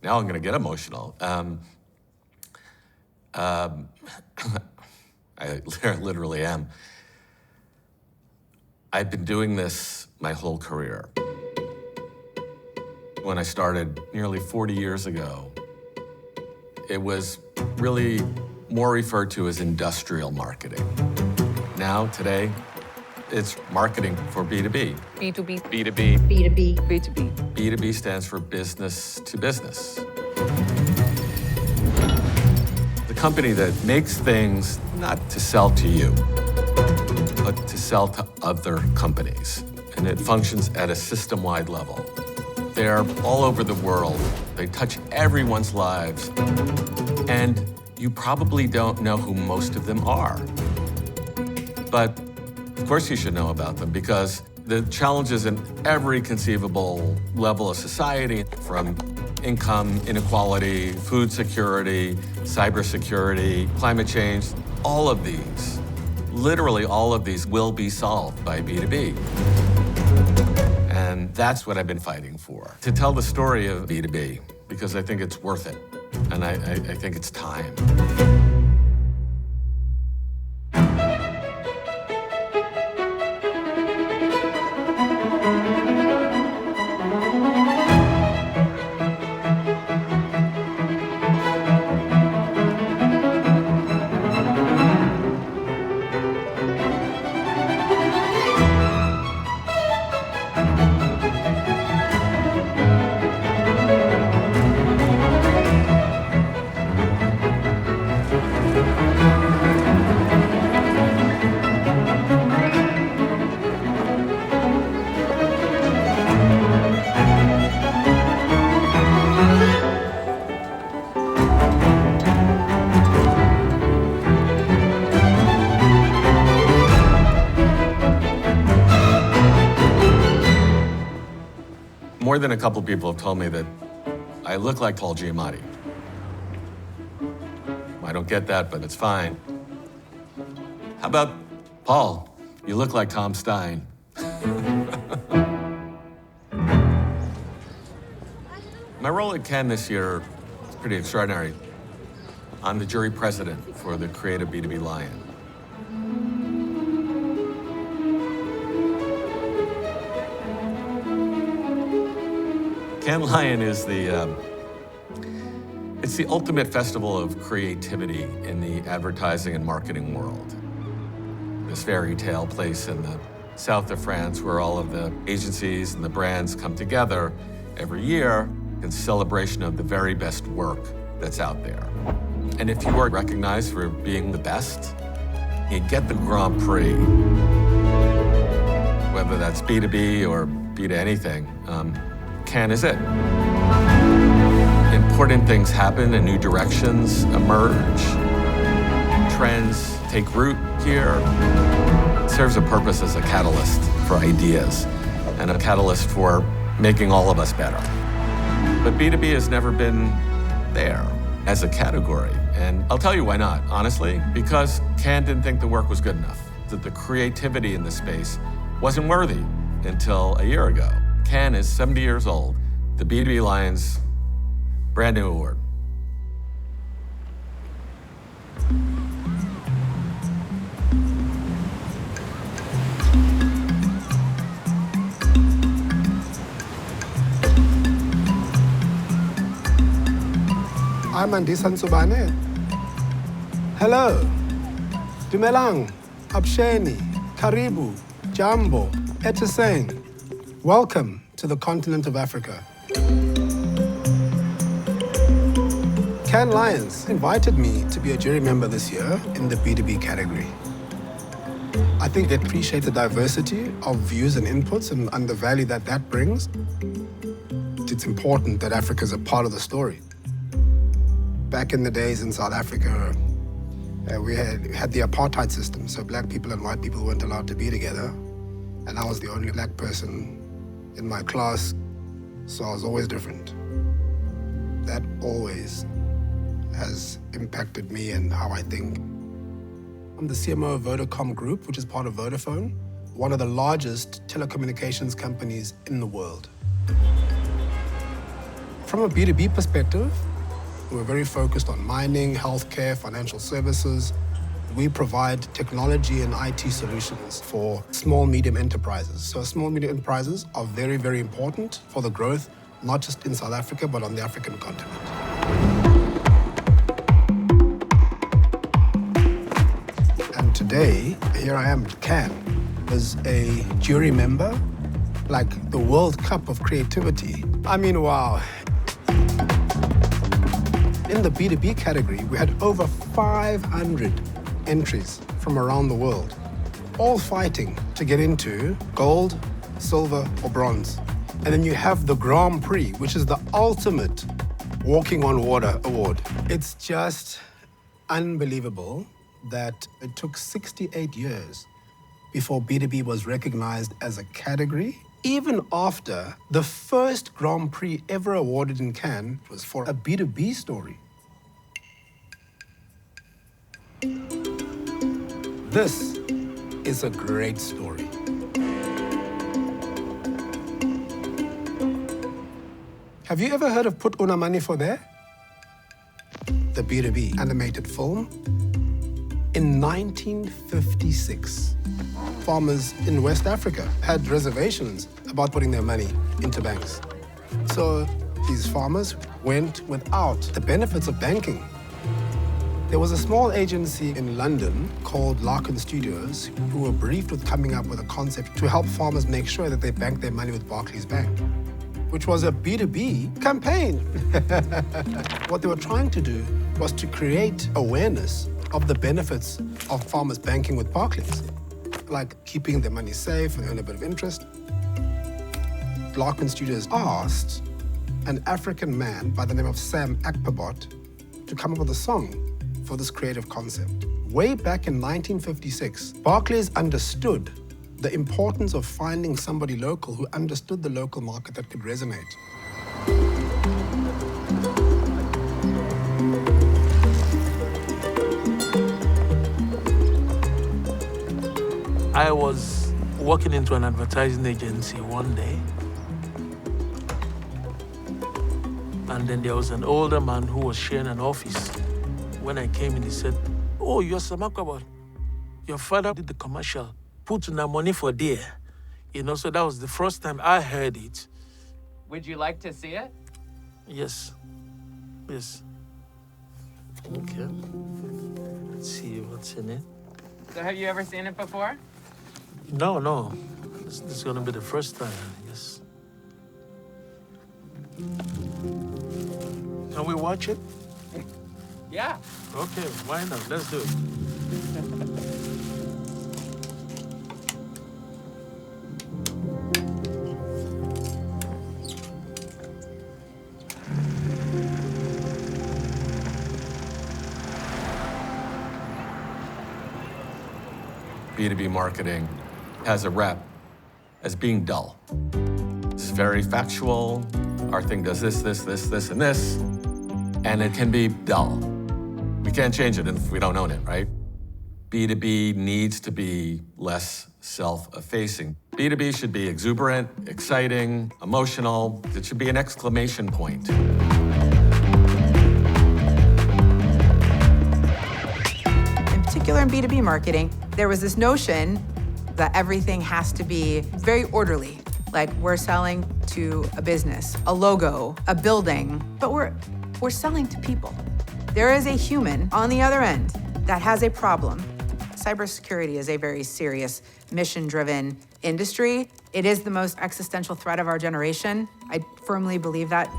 Now I'm gonna get emotional. I literally am. I've been doing this my whole career. When I started nearly 40 years ago, it was really more referred to as industrial marketing. Now, today, it's marketing for B2B. B2B. B2B. B2B. B2B. B2B stands for business to business. The company that makes things not to sell to you, but to sell to other companies. And it functions at a system-wide level. They're all over the world. They touch everyone's lives. And you probably don't know who most of them are. But of course you should know about them, because the challenges in every conceivable level of society, from income inequality, food security, cybersecurity, climate change, all of these, literally all of these, will be solved by B2B. And that's what I've been fighting for, to tell the story of B2B, because I think it's worth it, and I think it's time. More than a couple people have told me that I look like Paul Giamatti. I don't get that, but it's fine. How about, Paul, you look like Tom Stein. My role at Cannes this year is pretty extraordinary. I'm the jury president for the Creative B2B Lion. Cannes Lion is it's the ultimate festival of creativity in the advertising and marketing world. This fairy tale place in the south of France where all of the agencies and the brands come together every year in celebration of the very best work that's out there. And if you are recognized for being the best, you get the Grand Prix. Whether that's B2B or B to anything, Cannes is it. Important things happen and new directions emerge. Trends take root here. It serves a purpose as a catalyst for ideas and a catalyst for making all of us better. But B2B has never been there as a category. And I'll tell you why not, honestly, because Cannes didn't think the work was good enough, that the creativity in the space wasn't worthy until a year ago. Cannes is 70 years old. The B2B Lion's brand new award. I'm Andisan Subane. Hello. Dumelang, Absheni, Karibu, Jambo, Etiseng. Welcome to the continent of Africa. Cannes Lions invited me to be a jury member this year in the B2B category. I think they appreciate the diversity of views and inputs and the value that that brings. It's important that Africa is a part of the story. Back in the days in South Africa, we had the apartheid system, so black people and white people weren't allowed to be together. And I was the only black person in my class, so I was always different. That always has impacted me and how I think. I'm the CMO of Vodacom Group, which is part of Vodafone, one of the largest telecommunications companies in the world. From a B2B perspective, we're very focused on mining, healthcare, financial services. We provide technology and IT solutions for small, medium enterprises. So small, medium enterprises are very, very important for the growth, not just in South Africa, but on the African continent. And today, here I am at Cannes as a jury member, like the World Cup of creativity. I mean, wow. In the B2B category, we had over 500 entries from around the world, all fighting to get into gold, silver, or bronze. And then you have the Grand Prix, which is the ultimate walking on water award. It's just unbelievable that it took 68 years before B2B was recognized as a category, even after the first Grand Prix ever awarded in Cannes was for a B2B story. This is a great story. Have you ever heard of Put Una Money for There? The B2B animated film. In 1956, farmers in West Africa had reservations about putting their money into banks. So these farmers went without the benefits of banking. There was a small agency in London called Larkin Studios who were briefed with coming up with a concept to help farmers make sure that they banked their money with Barclays Bank, which was a B2B campaign. What they were trying to do was to create awareness of the benefits of farmers banking with Barclays, like keeping their money safe and earn a bit of interest. Larkin Studios asked an African man by the name of Sam Akpabot to come up with a song for this creative concept. Way back in 1956, Barclays understood the importance of finding somebody local who understood the local market that could resonate. I was walking into an advertising agency one day, and then there was an older man who was sharing an office. When I came in, he said, "Oh, you're Sam Akpabot. Your father did the commercial, Put Una Money for There." You know, so that was the first time I heard it. Would you like to see it? Yes. Yes. Okay. Let's see what's in it. So have you ever seen it before? No. This is gonna be the first time, I guess. Can we watch it? Yeah. Okay, why not? Let's do it. B2B marketing has a rep as being dull. It's very factual. Our thing does this, and this, and it can be dull. We can't change it if we don't own it, right? B2B needs to be less self-effacing. B2B should be exuberant, exciting, emotional. It should be an exclamation point. In particular in B2B marketing, there was this notion that everything has to be very orderly. Like we're selling to a business, a logo, a building, but we're selling to people. There is a human on the other end that has a problem. Cybersecurity is a very serious, mission-driven industry. It is the most existential threat of our generation. I firmly believe that.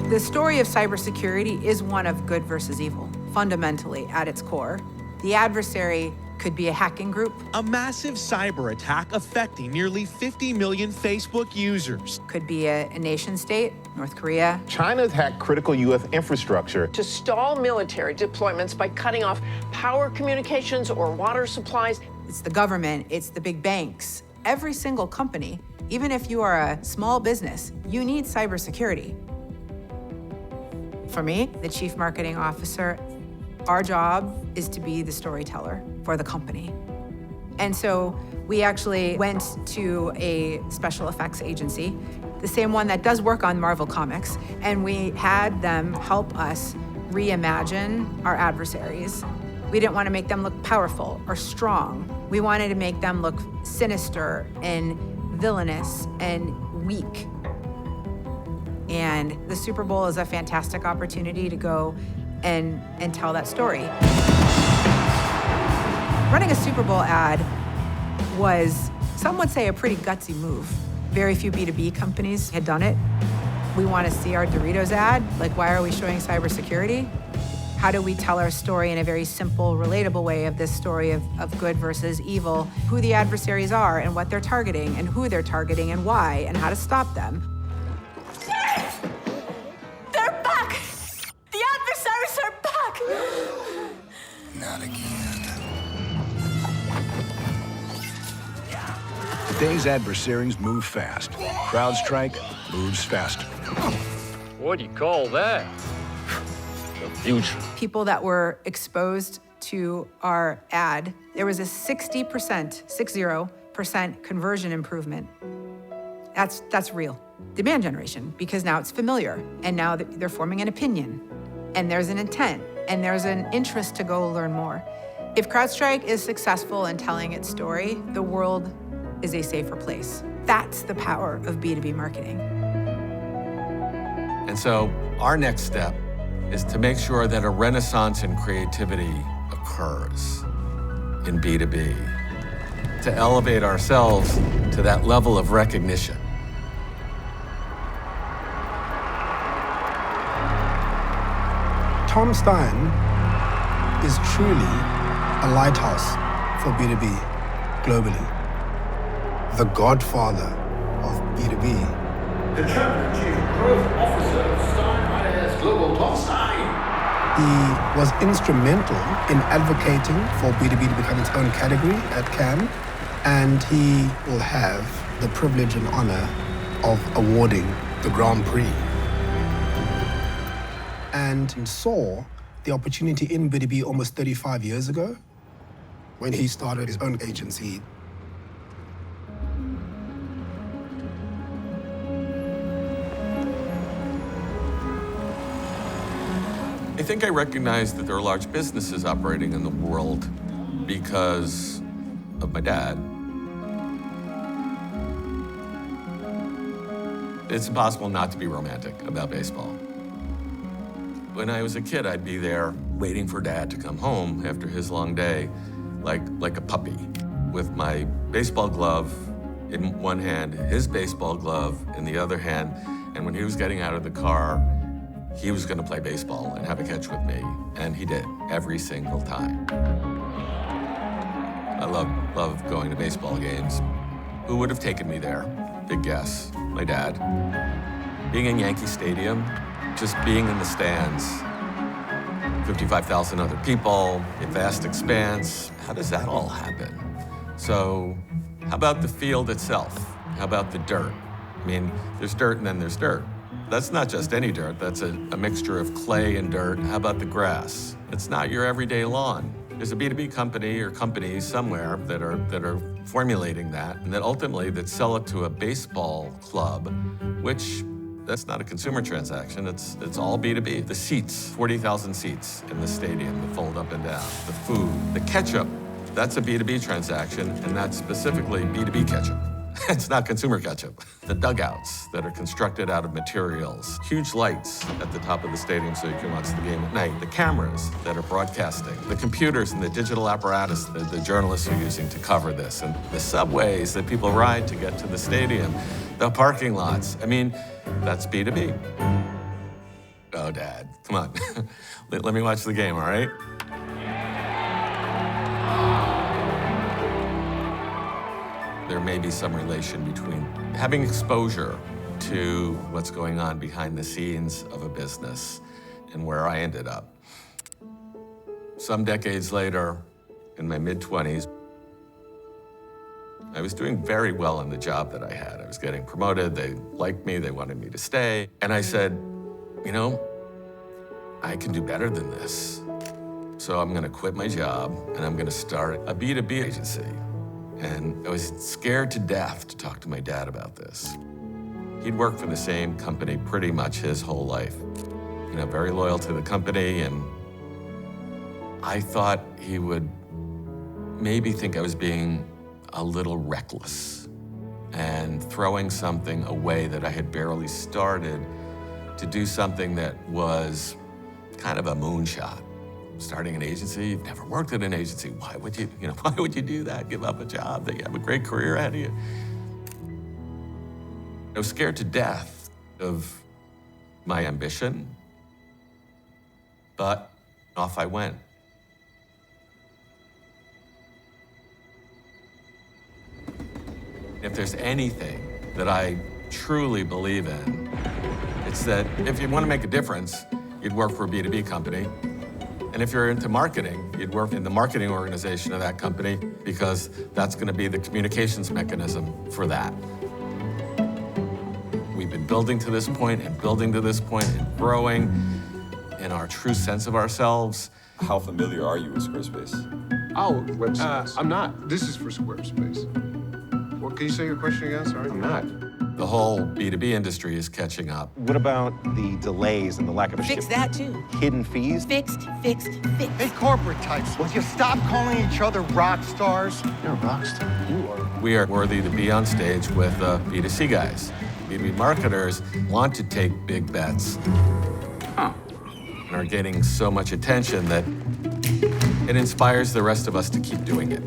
The story of cybersecurity is one of good versus evil, fundamentally at its core. The adversary could be a hacking group. A massive cyber attack affecting nearly 50 million Facebook users. Could be a nation state, North Korea. China's hacked critical U.S. infrastructure to stall military deployments by cutting off power communications or water supplies. It's the government, it's the big banks. Every single company, even if you are a small business, you need cybersecurity. For me, the chief marketing officer, our job is to be the storyteller for the company. And so we actually went to a special effects agency the same one that does work on Marvel Comics, and we had them help us reimagine our adversaries. We didn't want to make them look powerful or strong. We wanted to make them look sinister and villainous and weak. And the Super Bowl is a fantastic opportunity to go and tell that story. Running a Super Bowl ad was, some would say, a pretty gutsy move. Very few B2B companies had done it. We want to see our Doritos ad. Like, why are we showing cybersecurity? How do we tell our story in a very simple, relatable way of this story of good versus evil, who the adversaries are and what they're targeting and who they're targeting and why and how to stop them? They're back! The adversaries are back! Not again. Today's adversaries move fast. CrowdStrike moves faster. What do you call that? The future. People that were exposed to our ad, there was a 60% conversion improvement. That's real. Demand generation, because now it's familiar, and now they're forming an opinion, and there's an intent, and there's an interest to go learn more. If CrowdStrike is successful in telling its story, the world is a safer place. That's the power of B2B marketing. And so our next step is to make sure that a renaissance in creativity occurs in B2B, to elevate ourselves to that level of recognition. Tom Stein is truly a lighthouse for B2B globally. The godfather of B2B. The Chairman Chief Growth Officer of Stein IAS Global, Tom Stein. He was instrumental in advocating for B2B to become its own category at Cannes, and he will have the privilege and honor of awarding the Grand Prix. And saw the opportunity in B2B almost 35 years ago when he started his own agency. I think I recognize that there are large businesses operating in the world because of my dad. It's impossible not to be romantic about baseball. When I was a kid, I'd be there waiting for Dad to come home after his long day, like a puppy, with my baseball glove in one hand, his baseball glove in the other hand, and when he was getting out of the car, he was gonna play baseball and have a catch with me, and he did, every single time. I love going to baseball games. Who would have taken me there? Big guess, my dad. Being in Yankee Stadium, just being in the stands, 55,000 other people, a vast expanse, how does that all happen? So, how about the field itself? How about the dirt? I mean, there's dirt and then there's dirt. That's not just any dirt, that's a mixture of clay and dirt. How about the grass? It's not your everyday lawn. There's a B2B company or companies somewhere that are formulating that, and that ultimately that sell it to a baseball club, which that's not a consumer transaction, it's all B2B. The seats, 40,000 seats in the stadium that fold up and down. The food, the ketchup, that's a B2B transaction, and that's specifically B2B ketchup. It's not consumer ketchup. The dugouts that are constructed out of materials, huge lights at the top of the stadium so you can watch the game at night, the cameras that are broadcasting, the computers and the digital apparatus that the journalists are using to cover this, and the subways that people ride to get to the stadium, the parking lots. I mean, that's B2B. Oh, Dad, come on. Let me watch the game, all right? There may be some relation between having exposure to what's going on behind the scenes of a business and where I ended up. Some decades later, in my mid-20s, I was doing very well in the job that I had. I was getting promoted, they liked me, they wanted me to stay. And I said, you know, I can do better than this. So I'm gonna quit my job and I'm gonna start a B2B agency. And I was scared to death to talk to my dad about this. He'd worked for the same company pretty much his whole life. You know, very loyal to the company, and I thought he would maybe think I was being a little reckless and throwing something away that I had barely started to do something that was kind of a moonshot. Starting an agency, you've never worked at an agency. Why would you do that? Give up a job that you have a great career ahead of you. I was scared to death of my ambition, but off I went. If there's anything that I truly believe in, it's that if you want to make a difference, you'd work for a B2B company. And if you're into marketing, you'd work in the marketing organization of that company because that's going to be the communications mechanism for that. We've been building to this point and building to this point and growing in our true sense of ourselves. How familiar are you with Squarespace? Oh, I'm not. This is for Squarespace. What, can you say your question again? Sorry. I'm not. The whole B2B industry is catching up. What about the delays and the lack of a Fix that too. hidden fees? Fixed. Hey, corporate types, will you stop calling each other rock stars? You're a rock star. You are. We are worthy to be on stage with B2C guys. B2B marketers want to take big bets and are getting so much attention that it inspires the rest of us to keep doing it.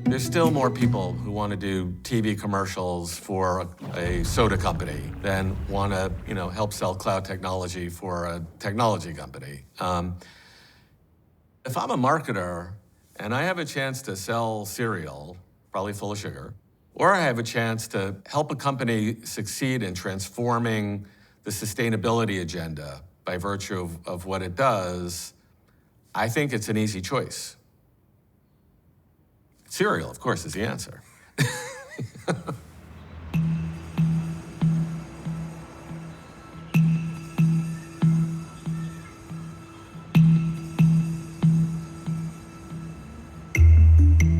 There's still more people who want to do TV commercials for a soda company than want to, help sell cloud technology for a technology company. If I'm a marketer and I have a chance to sell cereal, probably full of sugar, or I have a chance to help a company succeed in transforming the sustainability agenda by virtue of what it does, I think it's an easy choice. Cereal, of course, is the answer.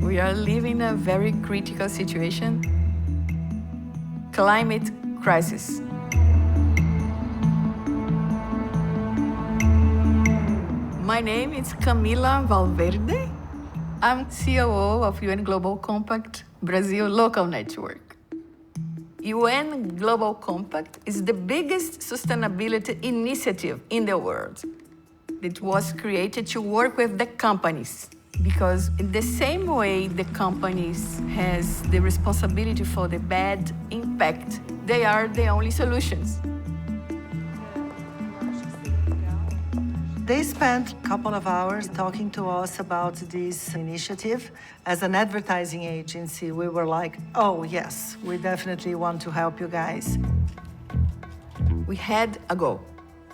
We are living a very critical situation. Climate crisis. My name is Camila Valverde. I'm COO of UN Global Compact Brazil Local Network. UN Global Compact is the biggest sustainability initiative in the world. It was created to work with the companies because in the same way the companies has the responsibility for the bad impact, they are the only solutions. They spent a couple of hours talking to us about this initiative. As an advertising agency, we were like, oh, yes, we definitely want to help you guys. We had a goal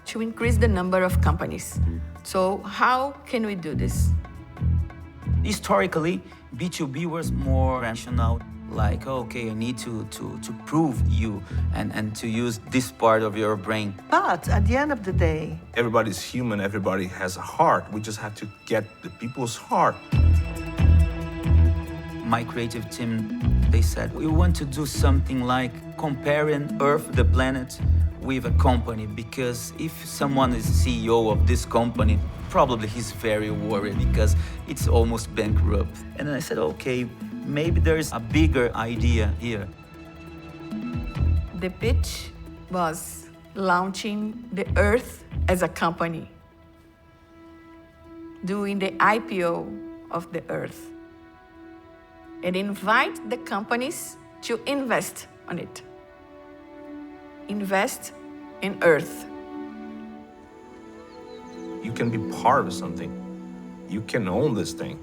to increase the number of companies. So how can we do this? Historically, B2B was more rational. Like, okay, I need to prove you and to use this part of your brain. But at the end of the day, Everybody's human, everybody has a heart. We just have to get the people's heart. My creative team, they said, we want to do something like comparing Earth, the planet, with a company, because if someone is CEO of this company, probably he's very worried because it's almost bankrupt. And then I said, okay, maybe there's a bigger idea here. The pitch was launching the Earth as a company, doing the IPO of the Earth, and invite the companies to invest on it. Invest in Earth. You can be part of something. You can own this thing.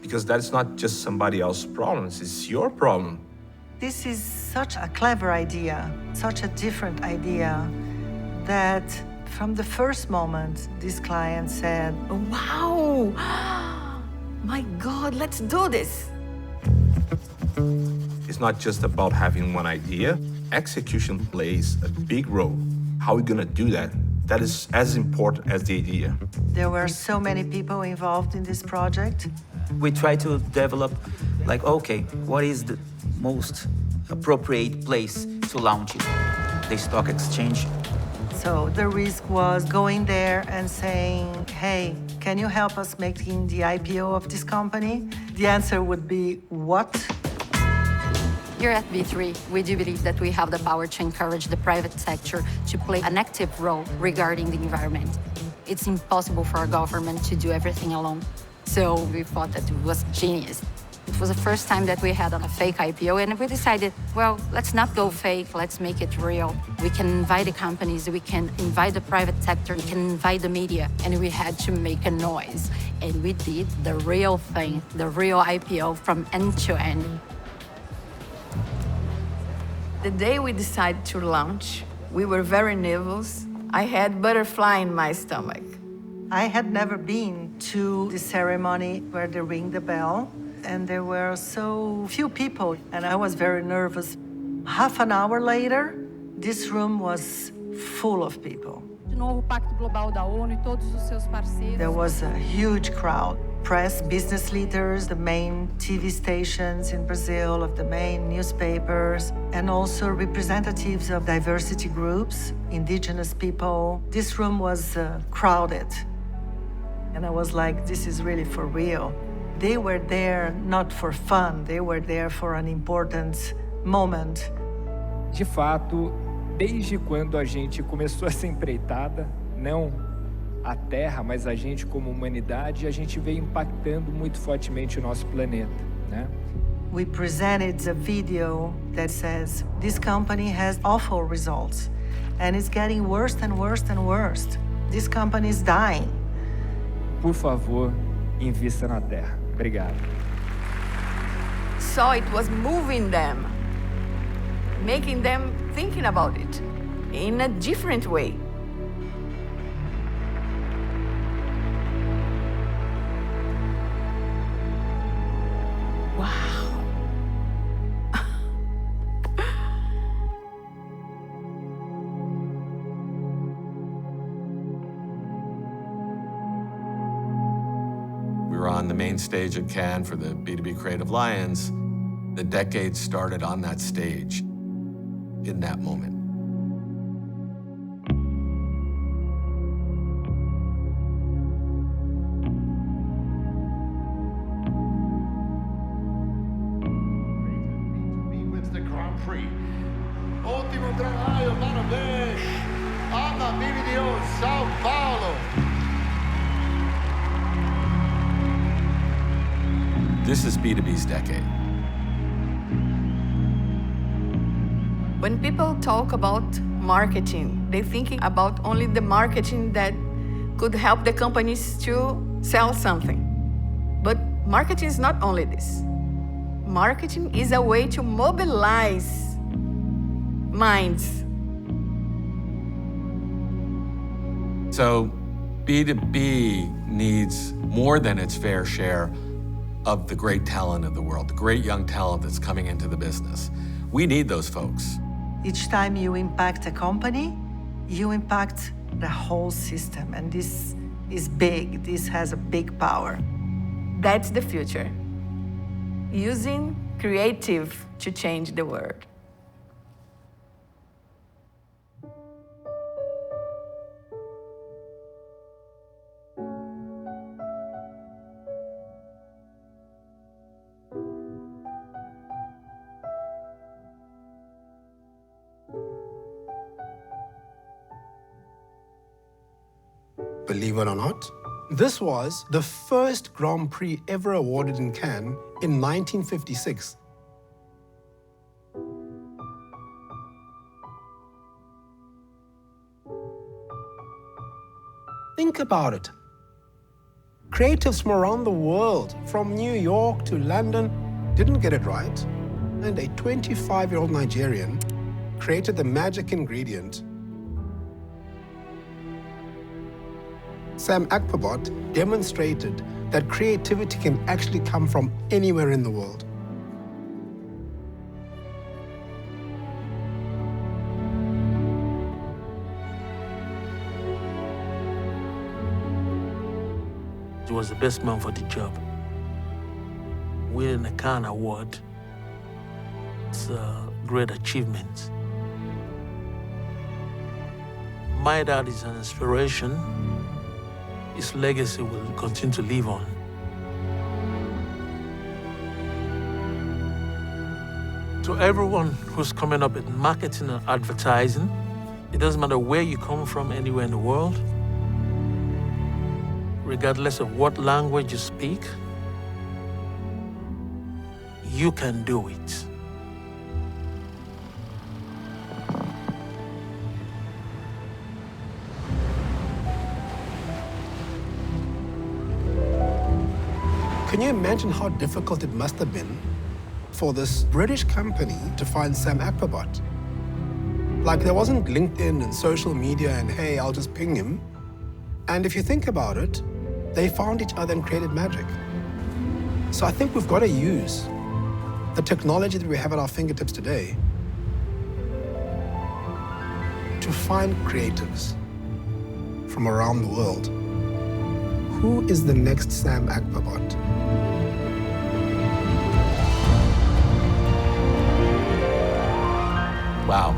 Because that's not just somebody else's problem, it's your problem. this is such a clever idea, such a different idea, that from the first moment, this client said, wow, my God, let's do this. It's not just about having one idea. Execution plays a big role. How are we gonna do that? That is as important as the idea. There were so many people involved in this project. We try to develop, like, okay, what is the most appropriate place to launch it, the stock exchange. So the risk was going there and saying, hey, can you help us making the IPO of this company? The answer would be, what? Here at B3, we do believe that we have the power to encourage the private sector to play an active role regarding the environment. It's impossible for a government to do everything alone. So we thought that it was genius. It was the first time that we had a fake IPO, and we decided, well, let's not go fake, let's make it real. We can invite the companies, we can invite the private sector, we can invite the media, and we had to make a noise. And we did the real thing, the real IPO from end to end. The day we decided to launch, we were very nervous. I had butterfly in my stomach. I had never been to the ceremony where they ring the bell, and there were so few people, and I was very nervous. Half an hour later, this room was full of people. De novo, Pacto Global da ONU e todos os seus parceiros. There was a huge crowd. Press, business leaders, the main TV stations in Brazil, of the main newspapers, and also representatives of diversity groups, indigenous people. This room was crowded. And I was like, this is really for real. They were there not for fun, they were there for an important moment. De fato, desde quando a gente começou essa empreitada, não a Terra, mas a gente como humanidade, a gente veio impactando muito fortemente o nosso planeta, né? We presented a video that says, this company has awful results, and it's getting worse and worse and worse. This company is dying. Por favor, invista na Terra. Obrigado. So it was moving them, making them thinking about it in a different way. Wow. We were on the main stage at Cannes for the B2B Creative Lions. The decade started on that stage in that moment. B2B wins the Grand Prix. Último trabalho, parabéns. Ama BBDO São Paulo. This is B2B's decade. When people talk about marketing, they're thinking about only the marketing that could help the companies to sell something. But marketing is not only this. Marketing is a way to mobilize minds. So B2B needs more than its fair share of the great talent of the world, the great young talent that's coming into the business. We need those folks. Each time you impact a company, you impact the whole system. And this is big. This has a big power. That's the future. Using creative to change the world. Believe it or not, this was the first Grand Prix ever awarded in Cannes in 1956. Think about it. Creatives from around the world, from New York to London, didn't get it right. And a 25-year-old Nigerian created the magic ingredient. Sam Akpabot demonstrated that creativity can actually come from anywhere in the world. He was the best man for the job. Winning the Cannes Award, it's a great achievements. My dad is an inspiration. His legacy will continue to live on. To everyone who's coming up in marketing and advertising, it doesn't matter where you come from anywhere in the world, regardless of what language you speak, you can do it. Can you imagine how difficult it must have been for this British company to find Sam Akbabot? Like, there wasn't LinkedIn and social media and, hey, I'll just ping him. And if you think about it, they found each other and created magic. So I think we've got to use the technology that we have at our fingertips today to find creatives from around the world. Who is the next Sam Akbabot? Wow.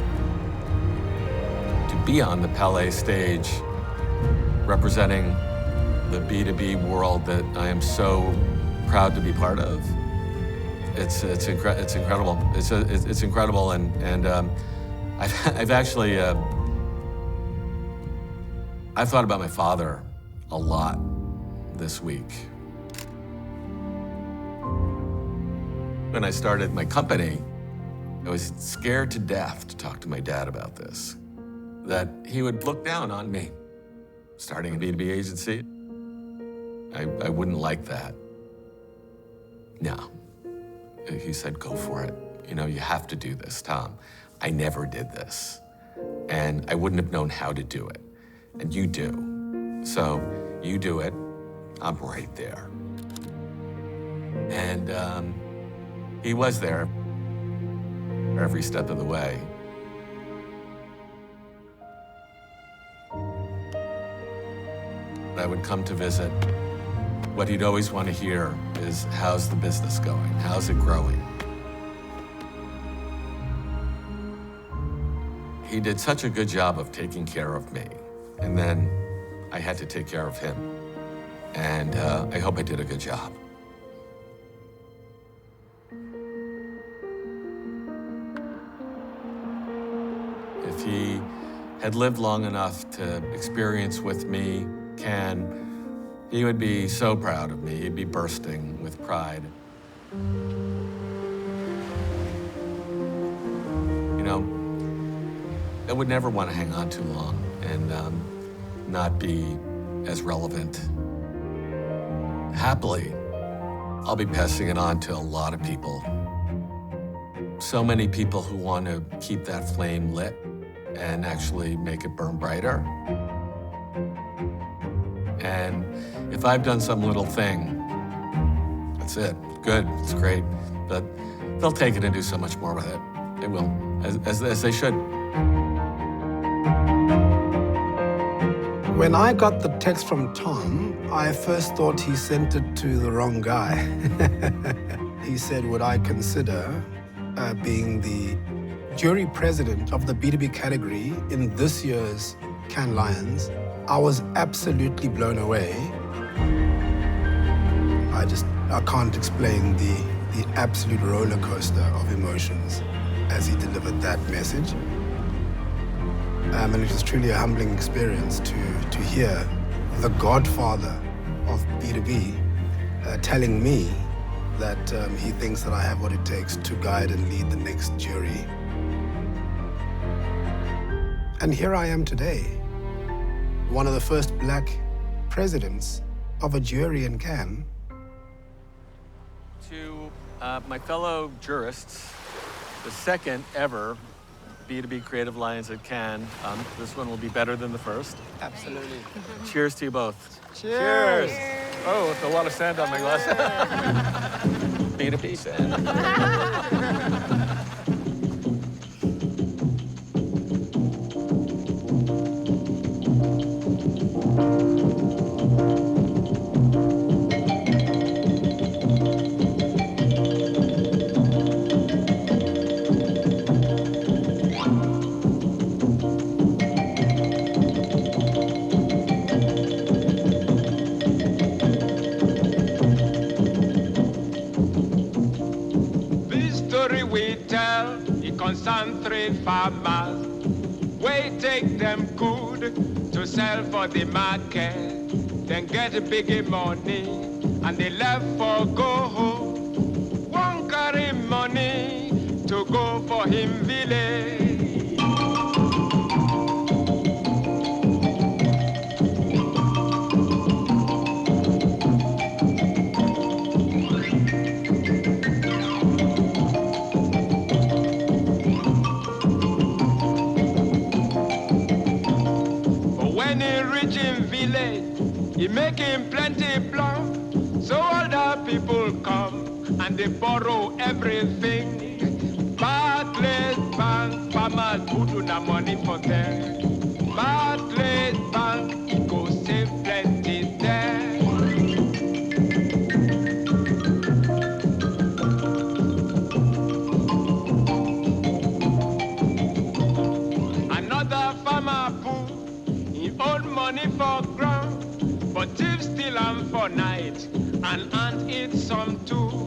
To be on the Palais stage representing the B2B world that I am so proud to be part of, it's incredible. It's incredible, and I've actually I've thought about my father a lot this week. When I started my company, I was scared to death to talk to my dad about this, that he would look down on me starting a B2B agency. I wouldn't like that. No. He said, go for it. You know, you have to do this, Tom. I never did this. And I wouldn't have known how to do it. And you do. So you do it, I'm right there. And he was there every step of the way. I would come to visit. What he'd always want to hear is, how's the business going? How's it growing? He did such a good job of taking care of me. And then I had to take care of him. And I hope I did a good job. If he had lived long enough to experience with me, Cannes, he would be so proud of me. He'd be bursting with pride. You know, I would never want to hang on too long and not be as relevant. Happily, I'll be passing it on to a lot of people. So many people who want to keep that flame lit and actually make it burn brighter. And if I've done some little thing, that's it. Good, it's great. But they'll take it and do so much more with it. They will, as they should. When I got the text from Tom, I first thought he sent it to the wrong guy. He said, would I consider being the jury president of the B2B category in this year's Cannes Lions? I was absolutely blown away. I can't explain the absolute roller coaster of emotions as he delivered that message. And it was truly a humbling experience to hear the godfather of B2B telling me that he thinks that I have what it takes to guide and lead the next jury. And here I am today, one of the first Black presidents of a jury in Cannes. To my fellow jurists, the second ever B2B Creative Lions at Cannes. This one will be better than the first. Absolutely. Cheers to you both. Cheers. Oh, with a lot of sand on my glass. B2B sand. farmers and trade farmers. We take them good to sell for the market, then get big money, and they left for go home. Won't carry money to go for him village. He make him plenty plum, so all the people come and they borrow everything. Barclays Bank, farmers put on the money for them. Barclays Bank, he go save plenty there. Another farmer put his own money for ground, but thief steal 'em for night and ant eat some too.